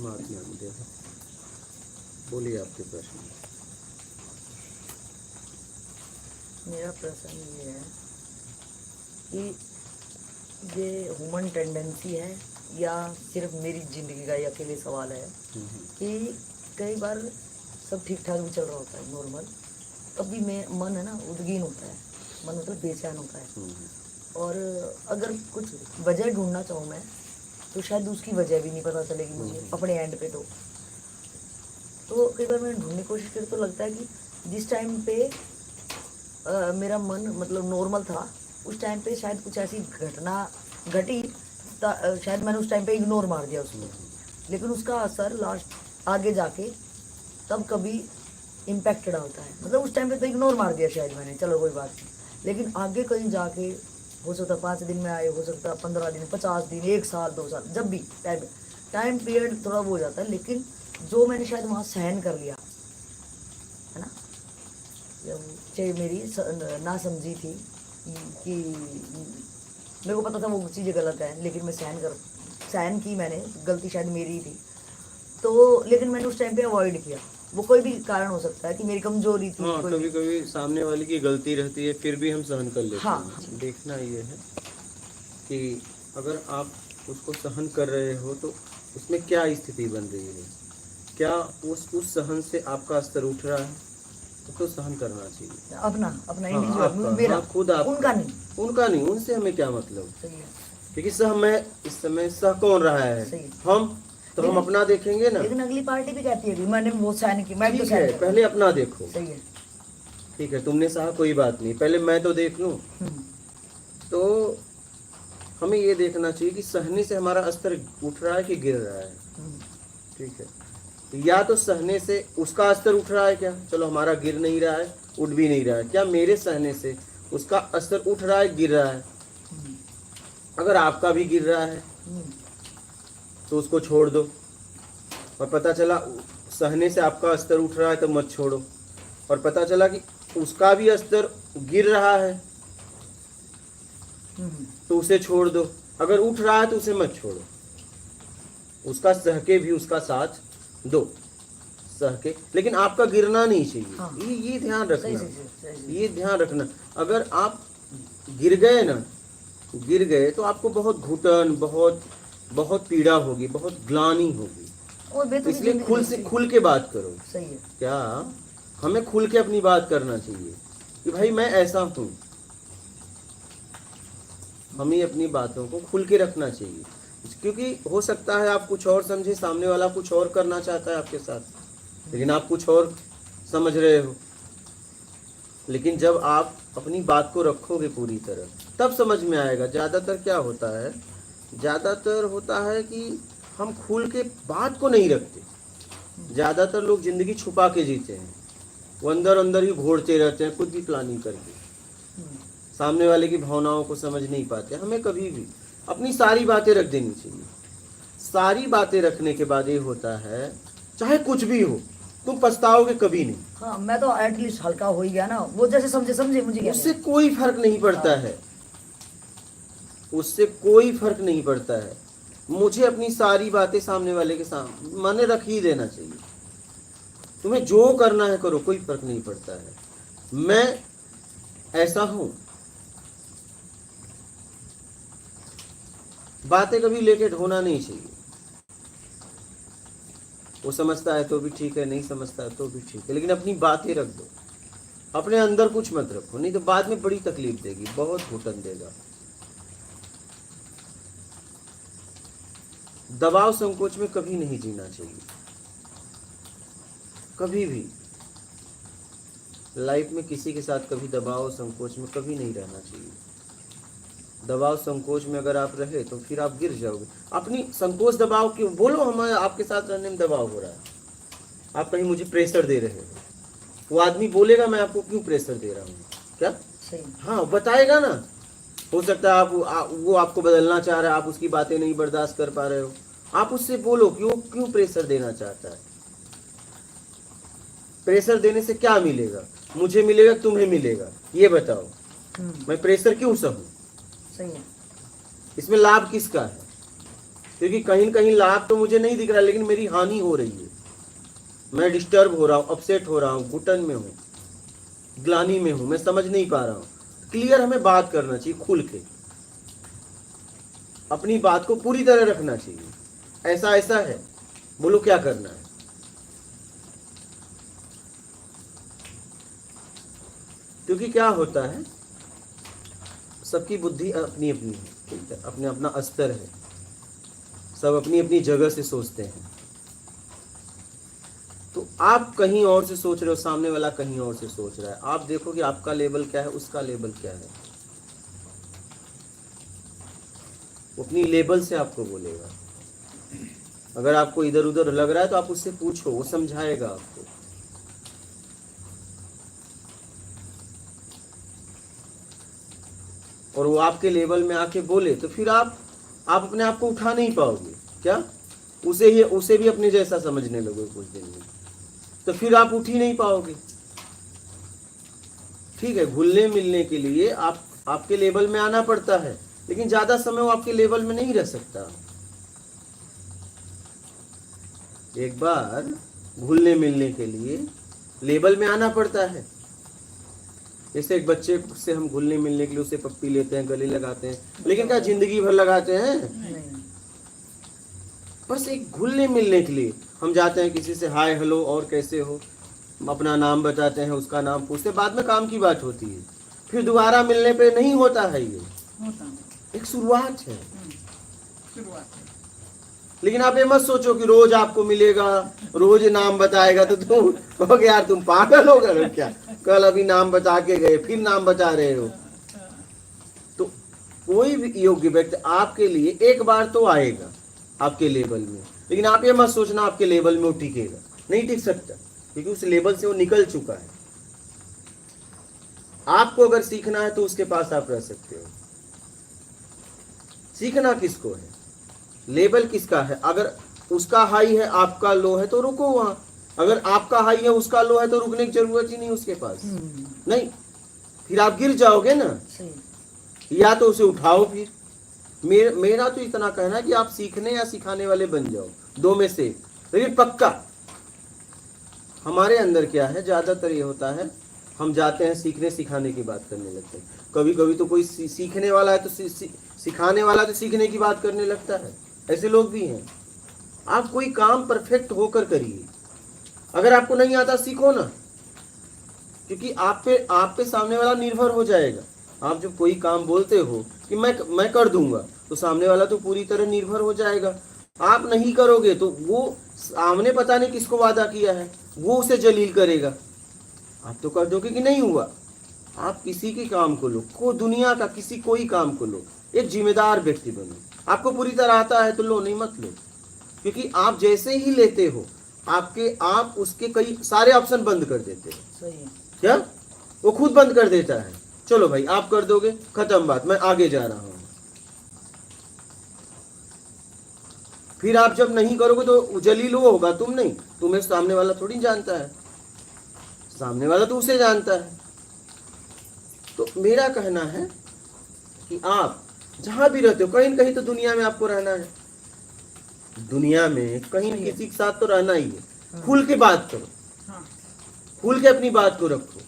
महात्मा गुरुदेव, बोलिए आपके प्रश्न। मेरा प्रश्न ये है कि ये ह्यूमन टेंडेंसी है या सिर्फ मेरी जिंदगी का ये अकेले सवाल है कि कई बार सब ठीक ठाक भी चल रहा होता है नॉर्मल, कभी में मन है ना उद्गीन होता है, मन मतलब बेचैन होता है। और अगर कुछ वजह ढूंढना चाहूँ मैं तो शायद उसकी वजह भी नहीं पता चलेगी मुझे अपने एंड पे। तो कई बार मैंने ढूंढने की कोशिश की तो लगता है कि जिस टाइम पे मेरा मन मतलब नॉर्मल था उस टाइम पे शायद कुछ ऐसी घटना घटी, शायद मैंने उस टाइम पे इग्नोर मार दिया उसको, लेकिन उसका असर लास्ट आगे जाके तब कभी इम्पैक्टेड होता है। मतलब उस टाइम पे तो इग्नोर मार दिया शायद मैंने, चलो कोई बात नहीं, लेकिन आगे कहीं जाके हो सकता 5 दिन में आए, हो सकता 15 दिन, 50 दिन, 1 साल, 2 साल, जब भी टाइम पीरियड थोड़ा वो हो जाता है। लेकिन जो मैंने शायद वहाँ सहन कर लिया है ना, चाहे मेरी ना समझी थी कि मेरे को पता था वो चीज़ें गलत है, लेकिन मैं सहन की, मैंने गलती शायद मेरी ही थी। तो लेकिन मैंने उस टाइम पे अवॉइड किया, वो कोई भी कारण हो सकता है कि मेरी कमजोरी थी। हाँ, कभी कभी सामने वाले की गलती रहती है फिर भी हम सहन कर लेते हैं। देखना ये है कि अगर आप उसको सहन कर रहे हो तो उसमें क्या स्थिति बन रही है, क्या उस सहन से आपका स्तर उठ रहा है तो सहन करना चाहिए। अपना इंडिविजुअल, मेरा खुद आप, उनका नहीं, उनसे हमें क्या मतलब। क्योंकि सह मैं इस समय सह कौन रहा है, हम तो हम अपना देखेंगे ना। लेकिन अगली पार्टी भी कहती है कि मैंने वो सहन की, मैं तो ठीक है, पहले अपना देखो। सही है, ठीक है, तुमने सहा कोई बात नहीं, पहले मैं तो देख लूं। तो हमें ये देखना चाहिए कि सहने से हमारा स्तर उठ रहा है कि गिर रहा है। ठीक है, या तो सहने से उसका स्तर उठ रहा है क्या, चलो हमारा गिर नहीं रहा है, उठ भी नहीं रहा है, क्या मेरे सहने से उसका स्तर उठ रहा है, गिर रहा है। अगर आपका भी गिर रहा है तो उसको छोड़ दो, और पता चला सहने से आपका स्तर उठ रहा है तो मत छोड़ो, और पता चला कि उसका भी स्तर गिर रहा है तो उसे छोड़ दो। अगर उठ रहा है तो उसे मत छोड़ो, उसका सह के भी उसका साथ दो, सह के, लेकिन आपका गिरना नहीं चाहिए। हाँ। ये ध्यान रखना, ये ध्यान रखना। अगर आप गिर गए तो आपको बहुत घुटन, बहुत पीड़ा होगी, बहुत ग्लानि होगी। इसलिए खुल के बात करो। सही है, क्या हमें खुल के अपनी बात करना चाहिए कि भाई मैं ऐसा हूं, हमें अपनी बातों को खुल के रखना चाहिए। क्योंकि हो सकता है आप कुछ और समझे, सामने वाला कुछ और करना चाहता है आपके साथ, लेकिन आप कुछ और समझ रहे हो। लेकिन जब आप अपनी बात को रखोगे पूरी तरह तब समझ में आएगा। ज़्यादातर क्या होता है, ज़्यादातर होता है कि हम खुल के बात को नहीं रखते। ज़्यादातर लोग ज़िंदगी छुपा के जीते हैं, वो अंदर अंदर ही घोड़ते रहते हैं, कुछ भी प्लानिंग करके, सामने वाले की भावनाओं को समझ नहीं पाते। हमें कभी भी अपनी सारी बातें रख देनी चाहिए। सारी बातें रखने के बाद ये होता है, चाहे कुछ भी हो, तुम पछताओगे कभी नहीं। हाँ, मैं तो एटलीस्ट हल्का हो ही गया ना, वो जैसे समझे मुझे क्या, उससे कोई फर्क नहीं पड़ता है, उससे कोई फर्क नहीं पड़ता है। मुझे अपनी सारी बातें सामने वाले के सामने माने रख ही देना चाहिए। तुम्हें जो करना है करो, कोई फर्क नहीं पड़ता है। मैं ऐसा हूं, बातें कभी लेके ढोना नहीं चाहिए। वो समझता है तो भी ठीक है, नहीं समझता है तो भी ठीक है, लेकिन अपनी बातें रख दो, अपने अंदर कुछ मत रखो, नहीं तो बाद में बड़ी तकलीफ देगी, बहुत घुटन देगा। दबाव संकोच में कभी नहीं जीना चाहिए, कभी भी लाइफ में किसी के साथ कभी दबाव संकोच में कभी नहीं रहना चाहिए। दबाव संकोच में अगर आप रहे तो फिर आप गिर जाओगे। अपनी संकोच दबाव क्यों बोलो, हमें आपके साथ रहने में दबाव हो रहा है, आप कहीं मुझे प्रेशर दे रहे हो, वो आदमी बोलेगा मैं आपको क्यों प्रेशर दे रहा हूँ, क्या सही? हाँ, बताएगा ना। हो सकता है वो आपको बदलना चाह रहा है, आप उसकी बातें नहीं बर्दाश्त कर पा रहे हो, आप उससे बोलो क्यों प्रेशर देना चाहता है। प्रेशर देने से क्या मिलेगा, मुझे मिलेगा, तुम्हें मिलेगा, ये बताओ। मैं प्रेशर क्यों सहूं? सही है, इसमें लाभ किसका है? क्योंकि कहीं न कहीं लाभ तो मुझे नहीं दिख रहा, लेकिन मेरी हानि हो रही है। मैं डिस्टर्ब हो रहा हूँ, अपसेट हो रहा हूँ, घुटन में हूँ, ग्लानि में हूँ, मैं समझ नहीं पा रहा हूँ। क्लियर हमें बात करना चाहिए, खुल के अपनी बात को पूरी तरह रखना चाहिए। ऐसा ऐसा है, बोलो क्या करना है। क्योंकि क्या होता है, सबकी बुद्धि अपनी अपनी है, ठीक है, अपने अपना स्तर है, सब अपनी अपनी जगह से सोचते हैं। तो आप कहीं और से सोच रहे हो, सामने वाला कहीं और से सोच रहा है। आप देखो कि आपका लेवल क्या है, उसका लेवल क्या है। वो अपनी लेवल से आपको बोलेगा। अगर आपको इधर उधर लग रहा है तो आप उससे पूछो, वो समझाएगा आपको। और वो आपके लेवल में आके बोले तो फिर आप अपने आप को उठा नहीं पाओगे। क्या उसे भी अपने जैसा समझने लगोगे कुछ दिन में, तो फिर आप उठ ही नहीं पाओगे। ठीक है, घुलने मिलने के लिए आपके लेवल में आना पड़ता है, लेकिन ज्यादा समय वो आपके लेवल में नहीं रह सकता। एक बार घुलने मिलने के लिए लेवल में आना पड़ता है। जैसे एक बच्चे से हम घुलने मिलने के लिए उसे पप्पी लेते हैं, गले लगाते हैं, लेकिन क्या जिंदगी भर लगाते हैं? नहीं। बस एक घुलने मिलने के लिए हम जाते हैं, किसी से हाय हेलो और कैसे हो, अपना नाम बताते हैं, उसका नाम पूछते, बाद में काम की बात होती है। फिर दोबारा मिलने पे नहीं होता है, ये एक शुरुआत है। लेकिन आप ये मत सोचो कि रोज आपको मिलेगा, रोज नाम बताएगा तो तुम कहोगे यार तुम पागल हो गए क्या, कल अभी नाम बता के गए फिर नाम बता रहे हो। तो कोई भी योग्य व्यक्ति आपके लिए एक बार तो आएगा आपके लेवल में, लेकिन आप ये मत सोचना आपके लेवल में वो टिकेगा, नहीं टिक सकता, क्योंकि उस लेवल से वो निकल चुका है। आपको अगर सीखना है तो उसके पास आप रह सकते हो। सीखना किसको है, लेवल किसका है। अगर उसका हाई है आपका लो है तो रुको वहां, अगर आपका हाई है उसका लो है तो रुकने की जरूरत ही नहीं उसके पास। नहीं, फिर आप गिर जाओगे ना। या तो उसे उठाओ। फिर मेरा तो इतना कहना है कि आप सीखने या सिखाने वाले बन जाओ, दो में से। लेकिन पक्का हमारे अंदर क्या है, ज्यादातर ये होता है हम जाते हैं सीखने सिखाने की बात करने लगते हैं। कभी कभी तो कोई सीखने वाला है तो सिखाने वाला तो सीखने की बात करने लगता है। ऐसे लोग भी हैं। आप कोई काम परफेक्ट होकर करिए, अगर आपको नहीं आता सीखो ना, क्योंकि आप पे सामने वाला निर्भर हो जाएगा। आप जब कोई काम बोलते हो कि मैं कर दूंगा, तो सामने वाला तो पूरी तरह निर्भर हो जाएगा। आप नहीं करोगे तो वो सामने पता नहीं किसको वादा किया है, वो उसे जलील करेगा। आप तो कर दोगे कि नहीं हुआ। आप किसी के काम को लो, दुनिया का कोई काम को लो, एक जिम्मेदार व्यक्ति बनो। आपको पूरी तरह आता है तो लो, नहीं मत लो, क्योंकि आप जैसे ही लेते हो आप उसके कई सारे ऑप्शन बंद कर देते हो। सही है। क्या वो खुद बंद कर देता है, चलो भाई आप कर दोगे, खत्म बात, मैं आगे जा रहा हूं। फिर आप जब नहीं करोगे तो जलील वो होगा, तुम नहीं, तुम्हें सामने वाला थोड़ी जानता है, सामने वाला तो उसे जानता है। तो मेरा कहना है कि आप जहां भी रहते हो, कहीं न कहीं तो दुनिया में आपको रहना है। दुनिया में कहीं किसी के साथ तो रहना ही है। खुल के बात करो, खुल के अपनी बात को रखो।